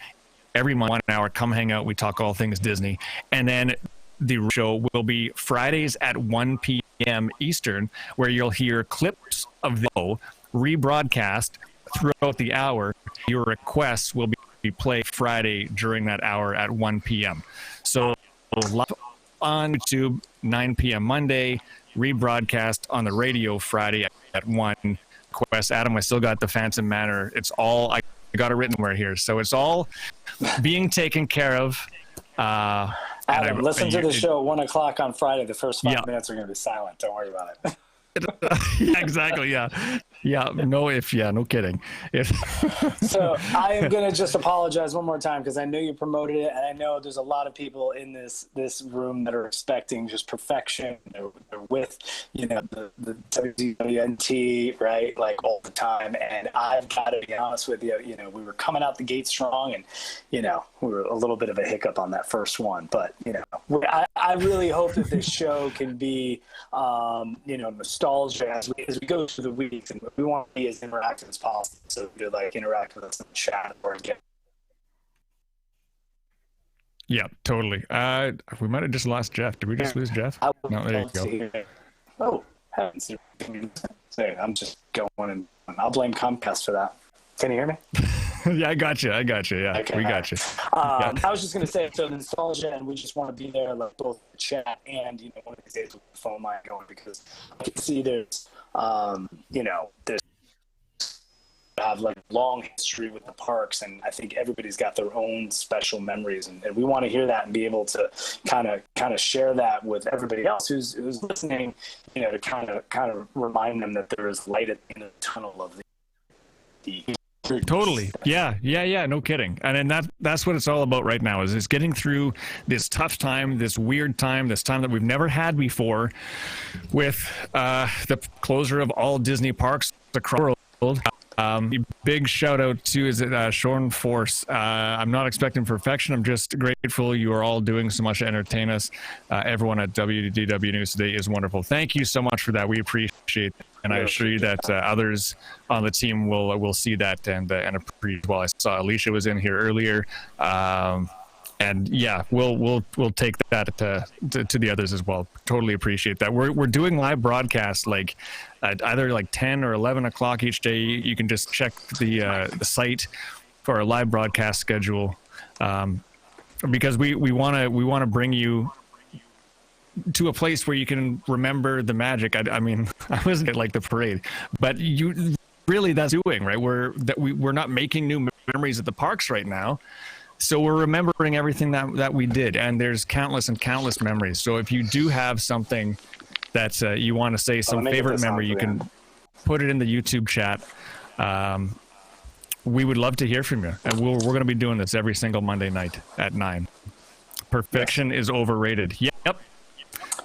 every month, 1 hour. Come hang out. We talk all things Disney, and then the show will be Fridays at 1 p.m. Eastern, where you'll hear clips of the show rebroadcast throughout the hour. Your requests will be played Friday during that hour at 1 p.m. So live on YouTube, 9 p.m. Monday, rebroadcast on the radio Friday at 1. Request, Adam, I still got the Phantom Manor. It's all, I got it written where here. So it's all being taken care of. Adam, listen to the show at 1 o'clock on Friday. The first 5 minutes are going to be silent. Don't worry about it. Yeah, exactly. Yeah. No kidding. So I am going to just apologize one more time, because I know you promoted it, and I know there's a lot of people in this room that are expecting just perfection. They're with, the WDWNT, right? Like, all the time. And I've got to be honest with you, we were coming out the gate strong, and, we were a little bit of a hiccup on that first one. But, I really hope that this show can be, nostalgia as we go through the weeks, and we want to be as interactive as possible. So you interact with us in the chat or get. Yeah, totally. We might have just lost Jeff. Did we just lose Jeff? No, there you go. Oh, heavens! I'm just going, and I'll blame Comcast for that. Can you hear me? Yeah, I got you. Yeah, okay, we got you. I was just going to say, so nostalgia, and we just want to be there, like, both the chat and, one of these days with the phone line going, because I can see there's, there's have like long history with the parks, and I think everybody's got their own special memories, and we want to hear that and be able to kind of share that with everybody else who's listening, to kind of remind them that there is light at the end of the tunnel of the Totally. Yeah. No kidding. And then that's what it's all about right now, is getting through this tough time, this weird time, this time that we've never had before, with the closure of all Disney parks across the world. Big shout out to Shorn Force. I'm not expecting perfection. I'm just grateful you are all doing so much to entertain us. Everyone at WDW News Today is wonderful. Thank you so much for that. We appreciate it. And I assure you that others on the team will see that and appreciate. Well, I saw Alicia was in here earlier, and yeah, we'll take that to the others as well. Totally appreciate that. We're doing live broadcasts like either like 10 or 11 o'clock each day. You can just check the site for our live broadcast schedule, because we want to bring you to a place where you can remember the magic. I mean, I wasn't at like the parade, but you really, that's doing right. We're not making new memories at the parks right now. So we're remembering everything that we did, and there's countless and countless memories. So if you do have something that you want to say, some favorite memory, you can put it in the YouTube chat. We would love to hear from you, and we're going to be doing this every single Monday night at 9. Perfection is overrated. Yep.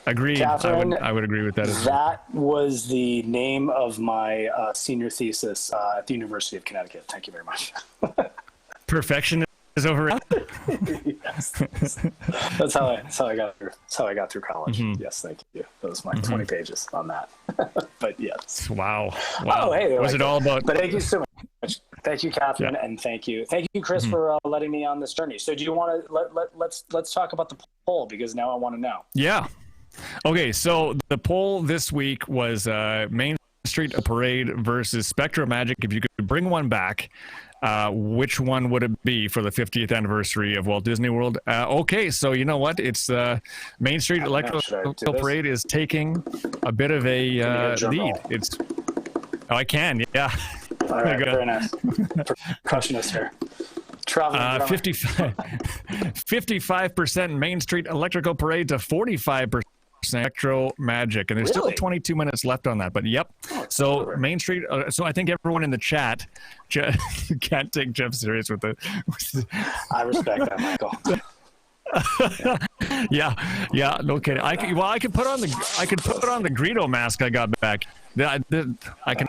Agreed. Catherine, I would agree with that as well. That was the name of my senior thesis at the University of Connecticut. Thank you very much. Perfection is overrated. Yes. That's how I got through. That's how I got through college. Mm-hmm. Yes, thank you. That was my 20 pages on that. But yes. Wow. Oh, hey, was it all about? But thank you so much. Thank you, Catherine, and thank you, Chris, for letting me on this journey. So, do you want to let's talk about the poll, because now I want to know. Yeah. Okay. So the poll this week was Main Street Parade versus Spectrum Magic. If you could bring one back, which one would it be for the 50th anniversary of Walt Disney World? Okay, so you know what? It's Main Street Electrical Parade is taking a bit of a lead. It's I can, yeah. All right, very nice. Percussionist here. 55% Main Street Electrical Parade to 45% Electro Magic, and there's still 22 minutes left on that. But yep. So Main Street. So I think everyone in the chat can't take Jeff serious with it. I respect that, Michael. yeah. No kidding. I could put on the Greedo mask I got back. I can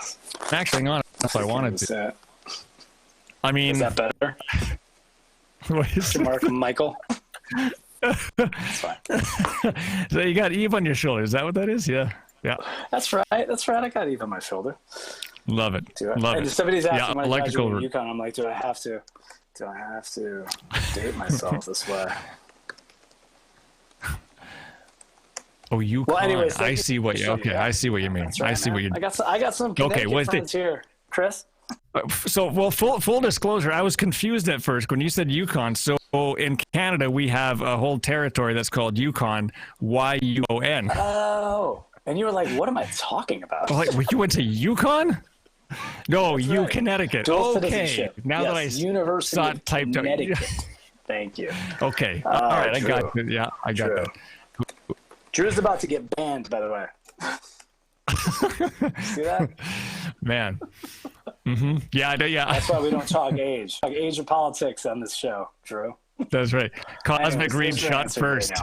actually hang on if I wanted to. I mean, is that better? What is Mark Michael? That's fine. So you got Eve on your shoulder. Is that what that is? Yeah. That's right. I got Eve on my shoulder. Love it. Love it. Somebody's asking when I electrical graduate UConn. I'm like, do I have to date myself this way? Oh, you. Well, anyways, I see what you. Okay, I see what you mean. Right, I see what you. I got some friends here, Chris. So, well, full disclosure, I was confused at first when you said Yukon. So in Canada, we have a whole territory that's called Yukon, Y-U-O-N. Oh, and you were like, what am I talking about? Like, you went to Yukon? No, that's right. Connecticut. Dual okay. Now that I University saw of it typed Connecticut. out. Thank you. Okay. All right, I got it. Yeah, I got that. Drew's about to get banned, by the way. See that? Man. Mm-hmm. Yeah. That's why we don't talk age. Like age or politics on this show, Drew. That's right. Cosmic Reid shot first.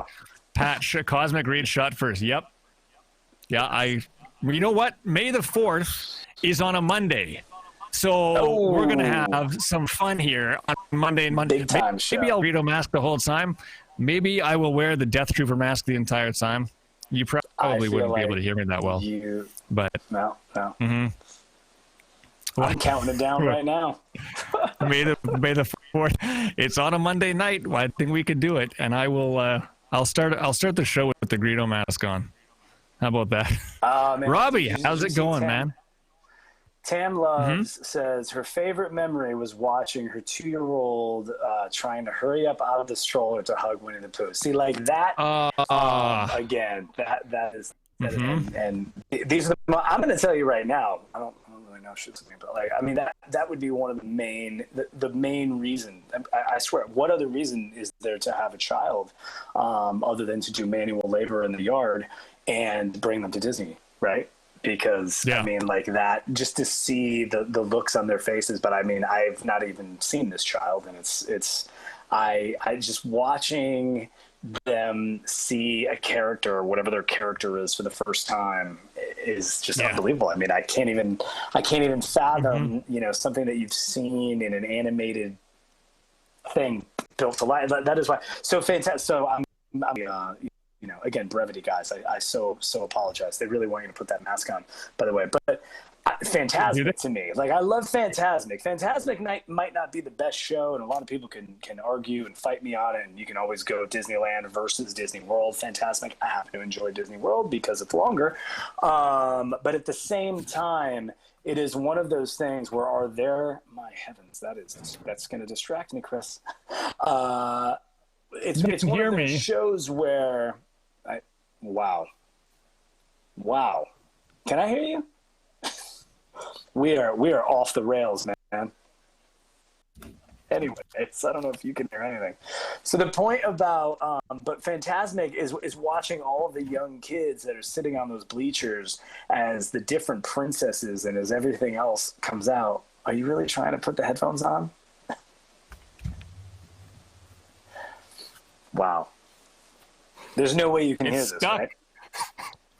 Pat, Cosmic Reid shot first. Yep. Yeah, you know what? May the 4th is on a Monday. So we're going to have some fun here on Monday. Big time show. Maybe I'll Greedo mask the whole time. Maybe I will wear the Death Trooper mask the entire time. You probably wouldn't be able to hear me that well. But no. Mm-hmm. I'm counting it down right now. May the 4th. It's on a Monday night. I think we could do it, and I will. I'll start the show with the Greedo mask on. How about that? Man, Robbie, how's it going, man? Tam Loves says her favorite memory was watching her 2-year-old trying to hurry up out of the stroller to hug Winnie the Pooh. See, like that, again, that is, and these are I'm going to tell you right now, I don't really know shit something, but like, I mean, that would be one of the main reason. I swear, what other reason is there to have a child other than to do manual labor in the yard and bring them to Disney, right? Because I mean, like that, just to see the looks on their faces. But I mean, I've not even seen this child, and I just watching them see a character, or whatever their character is, for the first time is just unbelievable. I mean, I can't even fathom, something that you've seen in an animated thing built to life. That is why so fantastic. So I'm again, brevity, guys. I so apologize. They really want you to put that mask on, by the way. But Fantasmic to me, like I love Fantasmic. Fantasmic might not be the best show, and a lot of people can argue and fight me on it. And you can always go Disneyland versus Disney World. Fantasmic. I happen to enjoy Disney World because it's longer. But at the same time, it is one of those things where my heavens, that's going to distract me, Chris. It's one of those shows where wow. Can I hear you? We are off the rails, man. Anyways, I don't know if you can hear anything. So the point about, but Fantasmic is watching all of the young kids that are sitting on those bleachers as the different princesses and as everything else comes out. Are you really trying to put the headphones on? Wow. There's no way you can hear this, right?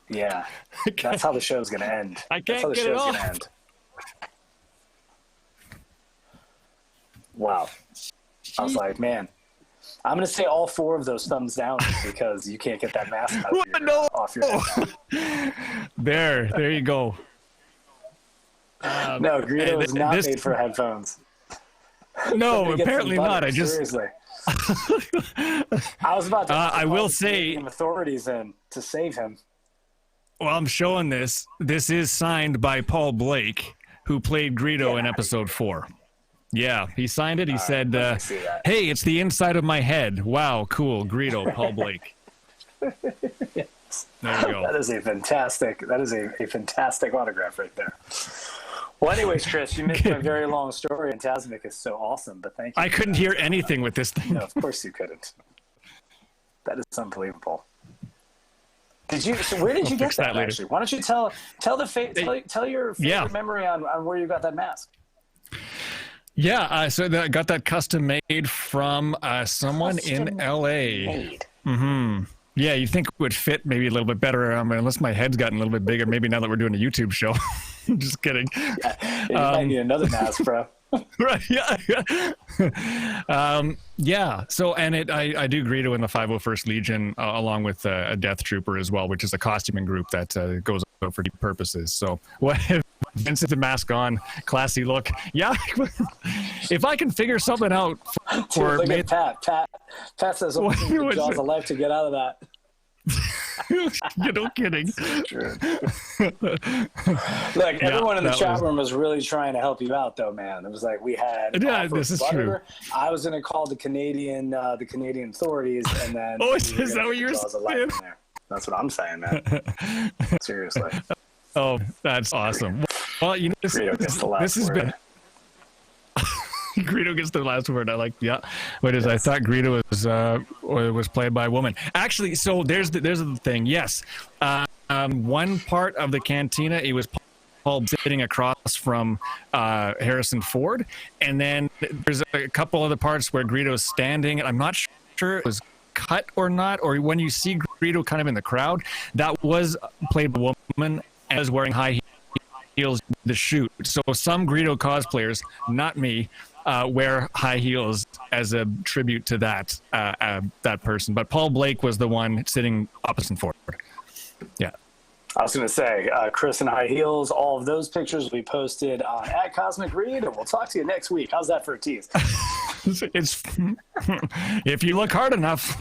Yeah. That's how the show's going to end. I can't get it off. Wow. I was like, man, I'm going to say all 4 of those thumbs down because you can't get that mask off your head. There you go. No, Greedo is not made for headphones. No, apparently not. Seriously. I was about to I will say authorities in to save him. Well, I'm showing this. This is signed by Paul Blake, who played Greedo in episode 4. Yeah, he signed it. He said, hey, it's the inside of my head. Wow, cool. Greedo, Paul Blake. Yes. There you go. That is a fantastic autograph right there. Well, anyways, Chris, you missed a very long story. Fantasmic is so awesome, but thank you. I couldn't hear anything with this thing. No, of course you couldn't. That is unbelievable. So where did you get that actually? Why don't you tell your favorite memory on where you got that mask? Yeah, so I got that custom made from someone in LA. Mm-hmm. Yeah, you think it would fit maybe a little bit better, unless my head's gotten a little bit bigger. Maybe now that we're doing a YouTube show. Just kidding. Yeah, you might need another mask, bro. Right. Yeah. So, and I do Greedo in the 501st Legion along with a Death Trooper as well, which is a costuming group that goes out for deep purposes. So, Vince has the mask on, classy look. Yeah. If I can figure something out for look at Pat. Pat says, "Oh, jaws of life to get out of that." You're no kidding. True. Look, everyone in the chat room was really trying to help you out, though, man. It was like we had. Yeah, this is true. I was going to call the Canadian authorities, and then. Oh, is that what you're saying? That's what I'm saying, man. Seriously. Oh, that's awesome. Well, this has been. Greedo gets the last word. I like, What is? Yes. I thought Greedo was played by a woman. Actually, so there's the thing. Yes, one part of the cantina, it was Paul sitting across from Harrison Ford, and then there's a couple other parts where Greedo's standing. I'm not sure it was cut or not, or when you see Greedo kind of in the crowd, that was played by a woman and was wearing high heels to shoot. So some Greedo cosplayers, not me, wear high heels as a tribute to that person. But Paul Blake was the one sitting opposite Ford. Yeah. I was going to say, Chris in high heels, all of those pictures will be posted on @CosmicReid, and we'll talk to you next week. How's that for a tease? It's if you look hard enough.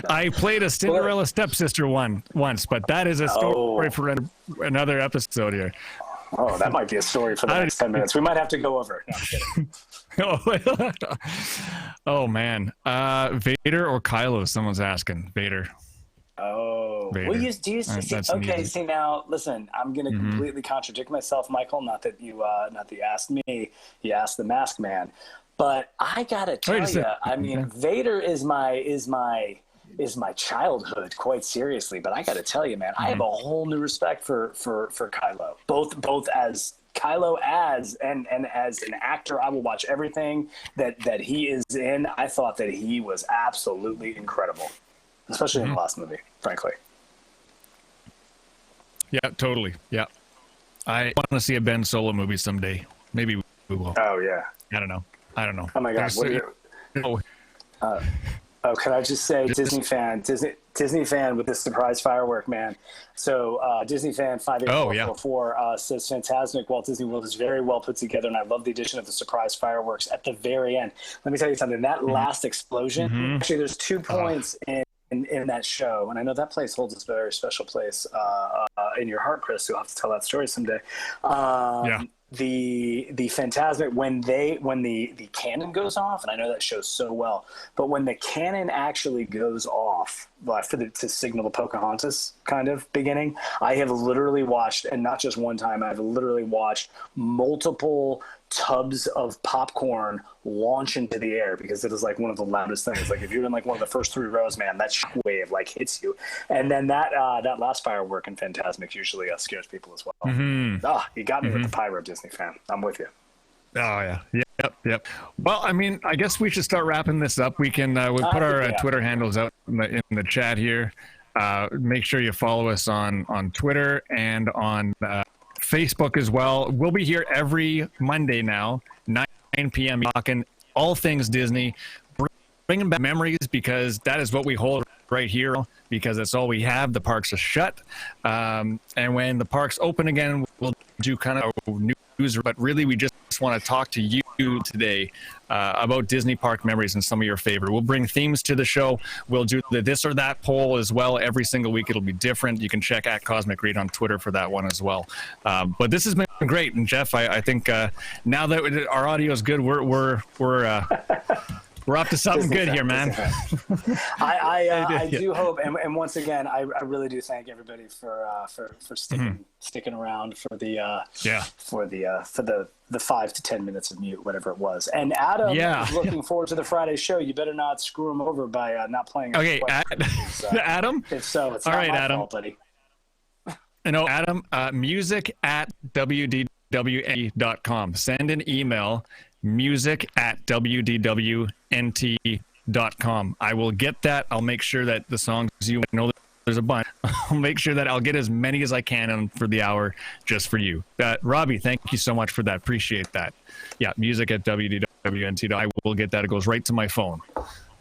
I played a Cinderella stepsister once, but that is a story for another episode here. Oh, that might be a story for the next 10 minutes. We might have to go over. No, I'm kidding. Oh, man. Vader or Kylo? Someone's asking. Vader. Oh. Vader. Well, see, now, listen, I'm going to completely contradict myself, Michael. Not that you asked me. You asked the Masked Man. But I got to tell you, I mean, Vader is my childhood, quite seriously. But I got to tell you, man, I have a whole new respect for Kylo, both as Kylo and as an actor. I will watch everything that he is in. I thought that he was absolutely incredible, especially in the last movie, frankly. Yeah, totally. Yeah, I want to see a Ben Solo movie someday. Maybe we will. Oh yeah. I don't know. Oh my God! What are you? Can I just say, Disney fan with this surprise firework, man. So Disney fan 58444 says, "Fantastic! Walt Disney World is very well put together, and I love the addition of the surprise fireworks at the very end." Let me tell you something. That last explosion. Actually, there's 2 points in that show, and I know that place holds a very special place in your heart, Chris. You'll have to tell that story someday. The Fantasmic when the cannon goes off, and I know that show so well, but when the cannon actually goes off to signal the Pocahontas kind of beginning, I have literally watched, and not just one time, I've literally watched multiple tubs of popcorn launch into the air because it is like one of the loudest things. Like if you're in like one of the first 3 rows, man, that wave like hits you. And then that last firework in Fantasmic usually scares people as well. You got me with the pyro, Disney fan. I'm with you. Oh yeah. Yep. Well, I mean, I guess we should start wrapping this up. We can we'll put our Twitter handles out in the chat here. Make sure you follow us on Twitter and on Facebook as well. We'll be here every Monday now, 9 p.m. talking all things Disney, bringing back memories because that is what we hold right here because that's all we have. The parks are shut. And when the parks open again, we'll do kind of news, but really we just want to talk to you today about Disney park memories and some of your favorite. We'll bring themes to the show. We'll do the this or that poll as well. Every single week it'll be different. You can check at Cosmic Reid on Twitter for that one as well. But this has been great. And Jeff, I think now that our audio is good, we're up to something good here, man. I do hope, and once again, I really do thank everybody for sticking around for the 5 to 10 minutes of mute, whatever it was. And Adam is looking forward to the Friday show. You better not screw him over by not playing. Okay, Adam. If so, it's all not right, my Adam. fault, buddy. No, Adam. Music at WDWNT.com. Send an email. Music at WDWNT.com. I will get that. I'll make sure that the songs you know there's a bunch. I'll make sure that I'll get as many as I can for the hour just for you. Robbie, thank you so much for that. Appreciate that. Yeah, music at WDWNT. I will get that. It goes right to my phone.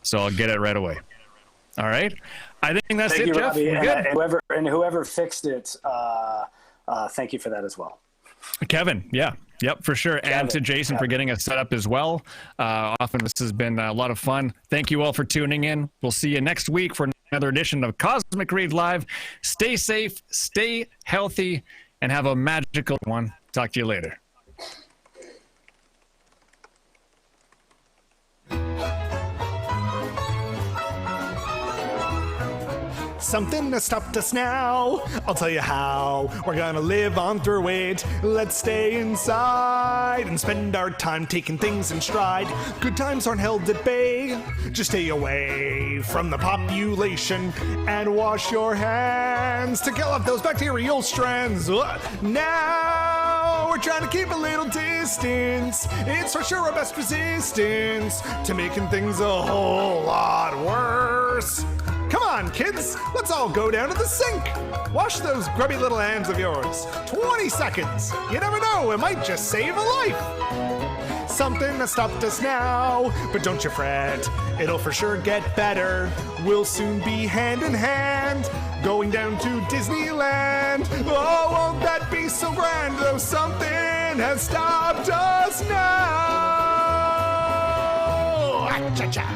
So I'll get it right away. All right. I think that's thank it, you, Jeff. Robbie. We're good. And whoever fixed it, thank you for that as well. Kevin, Yep, for sure. And to Jason for getting us set up as well. Often this has been a lot of fun. Thank you all for tuning in. We'll see you next week for another edition of Cosmic Reid Live. Stay safe, stay healthy, and have a magical one. Talk to you later. Something has stopped us now. I'll tell you how. We're gonna live on through it. Let's stay inside and spend our time taking things in stride. Good times aren't held at bay. Just stay away from the population and wash your hands to kill off those bacterial strands. Now we're trying to keep a little distance. It's for sure our best resistance to making things a whole lot worse. Come on, kids, let's all go down to the sink. Wash those grubby little hands of yours. 20 seconds. You never know, it might just save a life. Something has stopped us now, but don't you fret, it'll for sure get better. We'll soon be hand in hand, going down to Disneyland. Oh, won't that be so grand, though something has stopped us now. Ah-cha-cha.